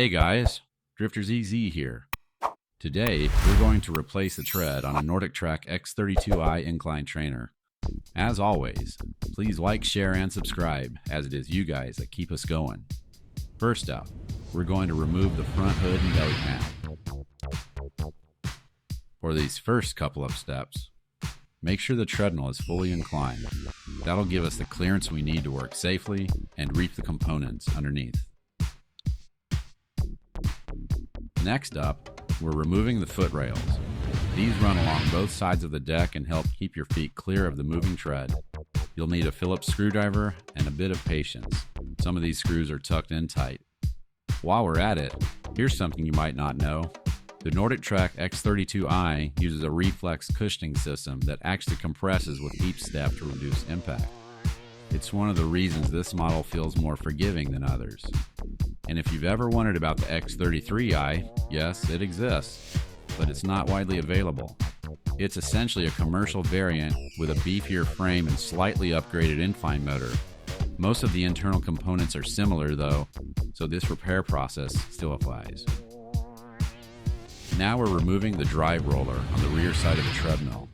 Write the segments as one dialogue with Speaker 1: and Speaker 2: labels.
Speaker 1: Hey guys, Drifter's EZ here. Today, we're going to replace the tread on a NordicTrack X32i incline trainer. As always, please like, share, and subscribe, as it is you guys that keep us going. First up, we're going to remove the front hood and belly panel. For these first couple of steps, make sure the treadmill is fully inclined. That'll give us the clearance we need to work safely and reach the components underneath. Next up, we're removing the foot rails. These run along both sides of the deck and help keep your feet clear of the moving tread. You'll need a Phillips screwdriver and a bit of patience. Some of these screws are tucked in tight. While we're at it, here's something you might not know. The NordicTrack X32i uses a reflex cushioning system that actually compresses with each step to reduce impact. It's one of the reasons this model feels more forgiving than others. And if you've ever wondered about the X33i, yes, it exists, but it's not widely available. It's essentially a commercial variant with a beefier frame and slightly upgraded incline motor. Most of the internal components are similar though, so this repair process still applies. Now we're removing the drive roller on the rear side of the treadmill.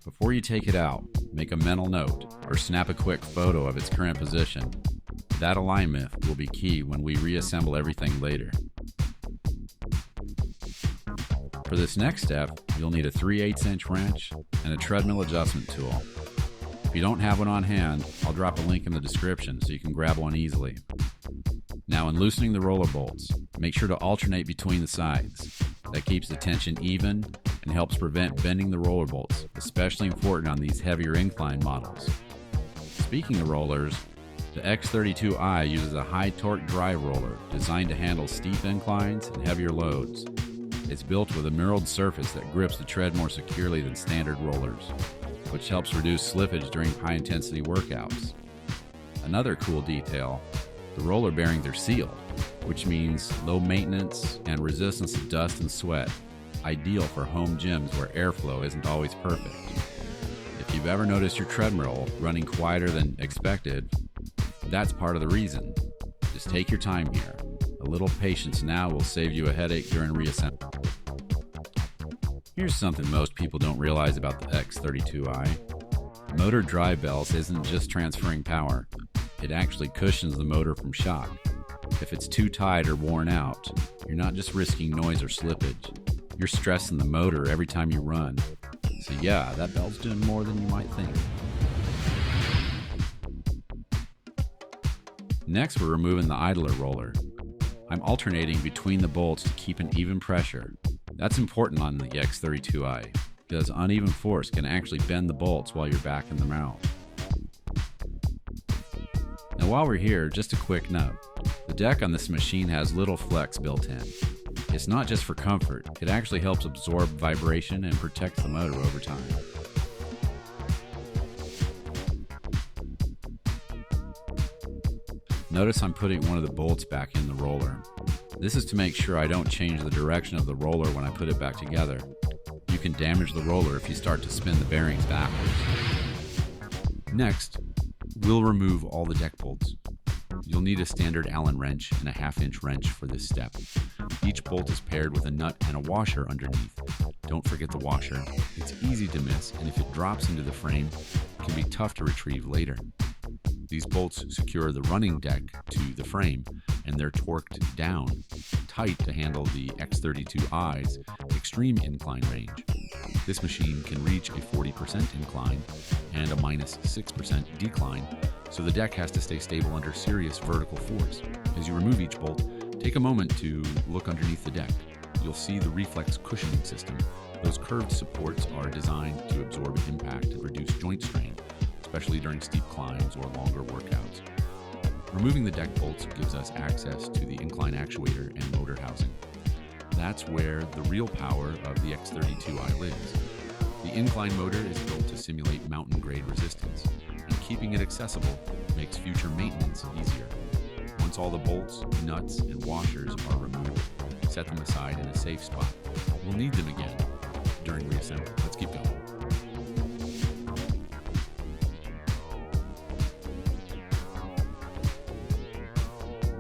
Speaker 1: Before you take it out, make a mental note or snap a quick photo of its current position. That alignment will be key when we reassemble everything later. For this next step, you'll need a 3/8" wrench and a treadmill adjustment tool. If you don't have one on hand, I'll drop a link in the description so you can grab one easily. Now, in loosening the roller bolts, make sure to alternate between the sides. That keeps the tension even and helps prevent bending the roller bolts, especially important on these heavier incline models. Speaking of rollers, the X32i uses a high torque drive roller designed to handle steep inclines and heavier loads. It's built with a milled surface that grips the tread more securely than standard rollers, which helps reduce slippage during high-intensity workouts. Another cool detail, the roller bearings are sealed, which means low maintenance and resistance to dust and sweat, ideal for home gyms where airflow isn't always perfect. If you've ever noticed your treadmill running quieter than expected, that's part of the reason. Just take your time here. A little patience now will save you a headache during reassembly. Here's something most people don't realize about the X32i. Motor drive belts isn't just transferring power. It actually cushions the motor from shock. If it's too tight or worn out, you're not just risking noise or slippage. You're stressing the motor every time you run. So yeah, that belt's doing more than you might think. Next, we're removing the idler roller. I'm alternating between the bolts to keep an even pressure. That's important on the X32i, because uneven force can actually bend the bolts while you're back in the mount. Now while we're here, just a quick note. The deck on this machine has little flex built in. It's not just for comfort, it actually helps absorb vibration and protects the motor over time. Notice I'm putting one of the bolts back in the roller. This is to make sure I don't change the direction of the roller when I put it back together. You can damage the roller if you start to spin the bearings backwards. Next, we'll remove all the deck bolts. You'll need a standard Allen wrench and a 1/2" wrench for this step. Each bolt is paired with a nut and a washer underneath. Don't forget the washer. It's easy to miss, and if it drops into the frame, it can be tough to retrieve later. These bolts secure the running deck to the frame, and they're torqued down tight to handle the X32i's extreme incline range. This machine can reach a 40% incline and a -6% decline, so the deck has to stay stable under serious vertical force. As you remove each bolt, take a moment to look underneath the deck. You'll see the reflex cushioning system. Those curved supports are designed to absorb impact and reduce joint strain, especially during steep climbs or longer workouts. Removing the deck bolts gives us access to the incline actuator and motor housing. That's where the real power of the X32i lives. The incline motor is built to simulate mountain-grade resistance, and keeping it accessible makes future maintenance easier. Once all the bolts, nuts, and washers are removed, set them aside in a safe spot. We'll need them again during reassembly. Let's keep going.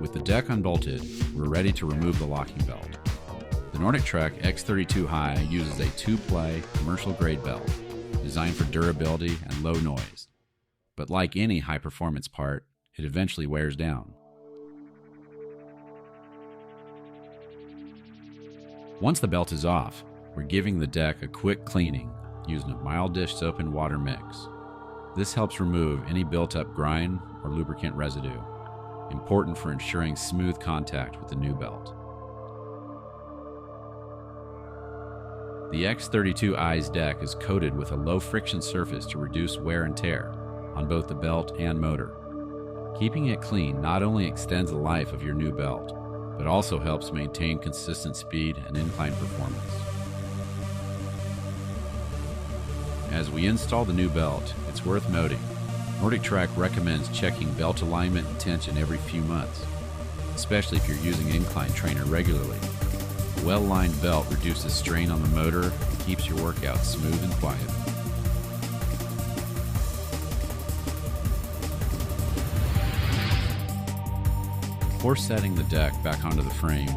Speaker 1: With the deck unbolted, we're ready to remove the locking belt. The NordicTrack X32i uses a 2-play commercial-grade belt designed for durability and low noise. But like any high-performance part, it eventually wears down. Once the belt is off, we're giving the deck a quick cleaning using a mild dish soap and water mix. This helps remove any built-up grime or lubricant residue, important for ensuring smooth contact with the new belt. The X32i's deck is coated with a low-friction surface to reduce wear and tear on both the belt and motor. Keeping it clean not only extends the life of your new belt, but also helps maintain consistent speed and incline performance. As we install the new belt, it's worth noting, NordicTrack recommends checking belt alignment and tension every few months, especially if you're using incline trainer regularly. A well-lined belt reduces strain on the motor and keeps your workout smooth and quiet. Before setting the deck back onto the frame,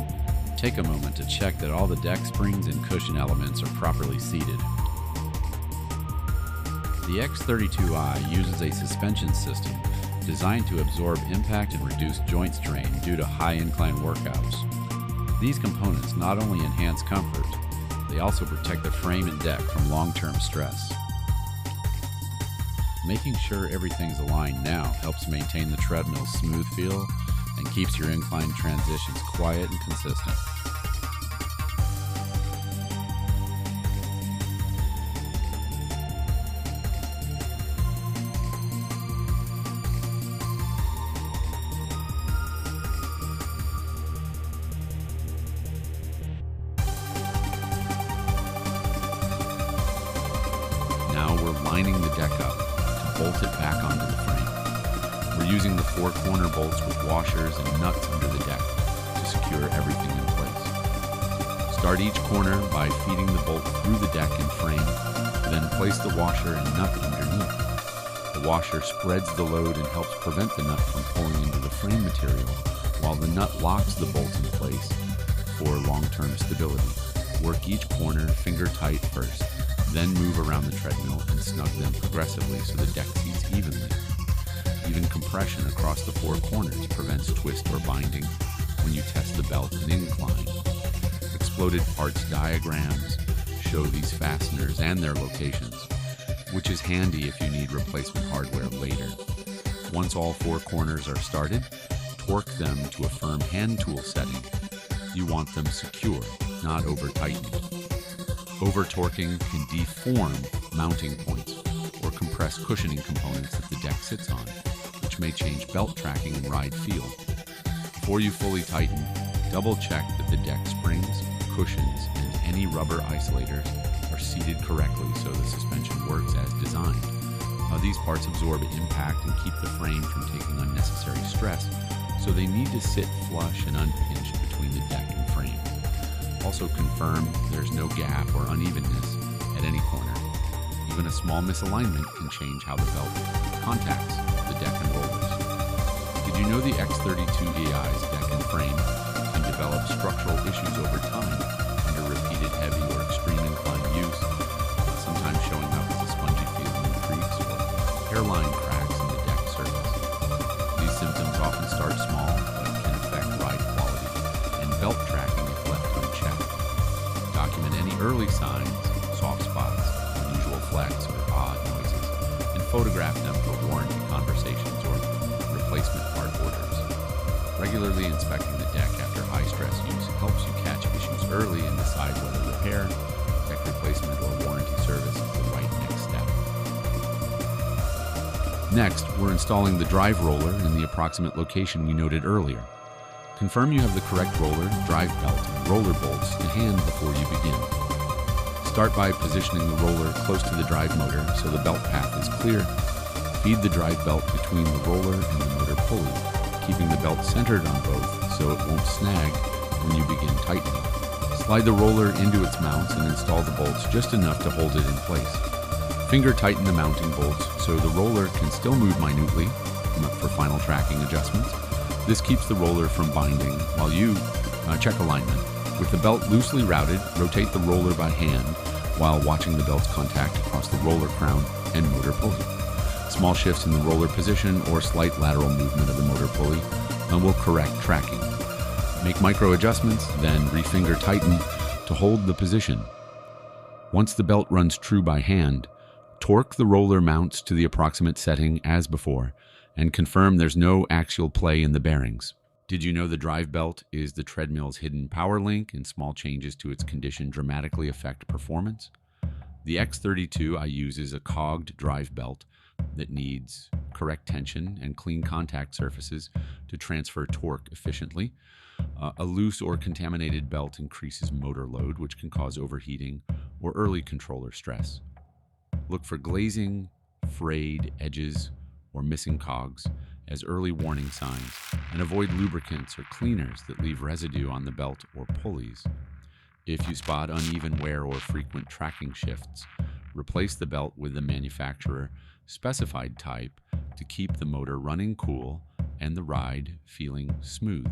Speaker 1: take a moment to check that all the deck springs and cushion elements are properly seated. The X32i uses a suspension system designed to absorb impact and reduce joint strain due to high incline workouts. These components not only enhance comfort, they also protect the frame and deck from long-term stress. Making sure everything's aligned now helps maintain the treadmill's smooth feel and keeps your incline transitions quiet and consistent. Now we're lining the deck up to bolt it back onto the frame. We're using the 4 corner bolts with washers and nuts under the deck to secure everything in place. Start each corner by feeding the bolt through the deck and frame, then place the washer and nut underneath. The washer spreads the load and helps prevent the nut from pulling into the frame material, while the nut locks the bolt in place for long-term stability. Work each corner finger tight first, then move around the treadmill and snug them progressively so the deck seats evenly. Even compression across the 4 corners prevents twist or binding when you test the belt in incline. Exploded parts diagrams show these fasteners and their locations, which is handy if you need replacement hardware later. Once all 4 corners are started, torque them to a firm hand tool setting. You want them secure, not over-tightened. Over-torquing can deform mounting points or compress cushioning components that the deck sits on, which may change belt tracking and ride feel. Before you fully tighten, double check that the deck springs, cushions, and any rubber isolators are seated correctly so the suspension works as designed. Now, these parts absorb impact and keep the frame from taking unnecessary stress, so they need to sit flush and unpinched between the deck and frame. Also confirm there's no gap or unevenness at any corner. Even a small misalignment can change how the belt contacts the deck and rollers. Did you know the X32i's deck and frame can develop structural issues over time under repeated heavy or extreme incline use, sometimes showing up as a spongy feeling in creaks or hairline cracks in the deck surface? These symptoms often start small but can affect ride quality and belt tracking if left unchecked. Document any early signs, soft spots, unusual flex, or odd noises, and photograph them for warranty conversations or replacement part orders. Regularly inspecting the deck after high-stress use helps you catch issues early and decide whether repair, deck replacement, or warranty service is the right next step. Next, we're installing the drive roller in the approximate location we noted earlier. Confirm you have the correct roller, drive belt, and roller bolts to hand before you begin. Start by positioning the roller close to the drive motor so the belt path is clear. Feed the drive belt between the roller and the motor pulley, keeping the belt centered on both so it won't snag when you begin tightening. Slide the roller into its mounts and install the bolts just enough to hold it in place. Finger tighten the mounting bolts so the roller can still move minutely for final tracking adjustments, This keeps the roller from binding while you check alignment. With the belt loosely routed, rotate the roller by hand while watching the belt's contact across the roller crown and motor pulley. Small shifts in the roller position or slight lateral movement of the motor pulley will correct tracking. Make micro adjustments, then refinger tighten to hold the position. Once the belt runs true by hand, torque the roller mounts to the approximate setting as before, and confirm there's no axial play in the bearings. Did you know the drive belt is the treadmill's hidden power link, and small changes to its condition dramatically affect performance? The X32i uses a cogged drive belt that needs correct tension and clean contact surfaces to transfer torque efficiently. A loose or contaminated belt increases motor load, which can cause overheating or early controller stress. Look for glazing, frayed edges, or missing cogs as early warning signs, and avoid lubricants or cleaners that leave residue on the belt or pulleys. If you spot uneven wear or frequent tracking shifts, replace the belt with the manufacturer specified type to keep the motor running cool and the ride feeling smooth.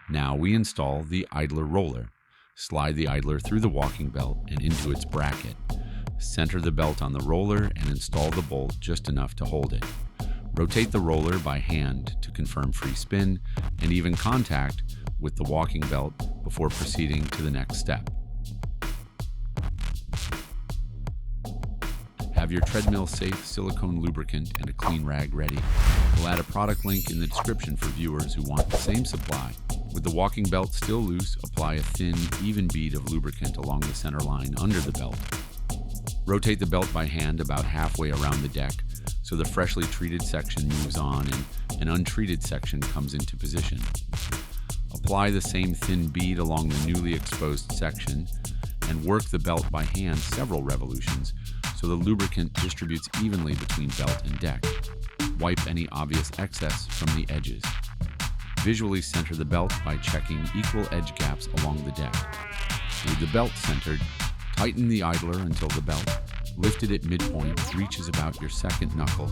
Speaker 1: Now we install the idler roller. Slide the idler through the walking belt and into its bracket. Center the belt on the roller and install the bolt just enough to hold it. Rotate the roller by hand to confirm free spin and even contact with the walking belt before proceeding to the next step. Have your treadmill safe silicone lubricant and a clean rag ready. We'll add a product link in the description for viewers who want the same supply. With the walking belt still loose, apply a thin, even bead of lubricant along the center line under the belt. Rotate the belt by hand about halfway around the deck so the freshly treated section moves on and an untreated section comes into position. Apply the same thin bead along the newly exposed section and work the belt by hand several revolutions so the lubricant distributes evenly between belt and deck. Wipe any obvious excess from the edges. Visually center the belt by checking equal edge gaps along the deck. With the belt centered, tighten the idler until the belt, lifted at midpoint, reaches about your second knuckle.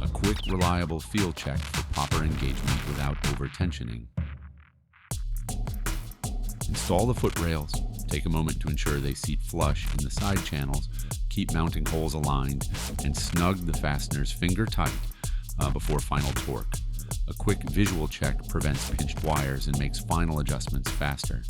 Speaker 1: A quick, reliable feel check for proper engagement without over-tensioning. Install the foot rails. Take a moment to ensure they seat flush in the side channels. Keep mounting holes aligned and snug the fasteners finger tight before final torque. A quick visual check prevents pinched wires and makes final adjustments faster.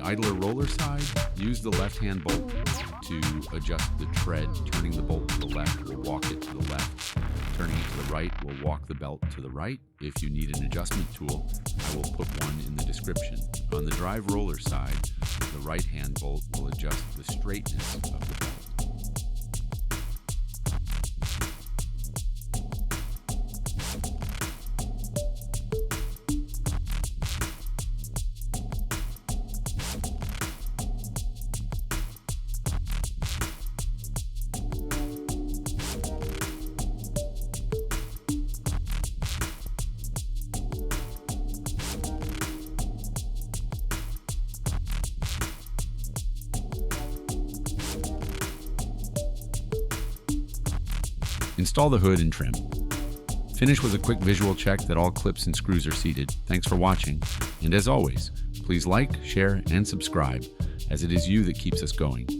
Speaker 1: Idler roller side, use the left-hand bolt to adjust the tread. Turning the bolt to the left will walk it to the left. Turning it to the right will walk the belt to the right. If you need an adjustment tool, I will put one in the description. On the drive roller side, the right-hand bolt will adjust the straightness of the belt. Install the hood and trim. Finish with a quick visual check that all clips and screws are seated. Thanks for watching, and as always, please like, share, and subscribe, as it is you that keeps us going.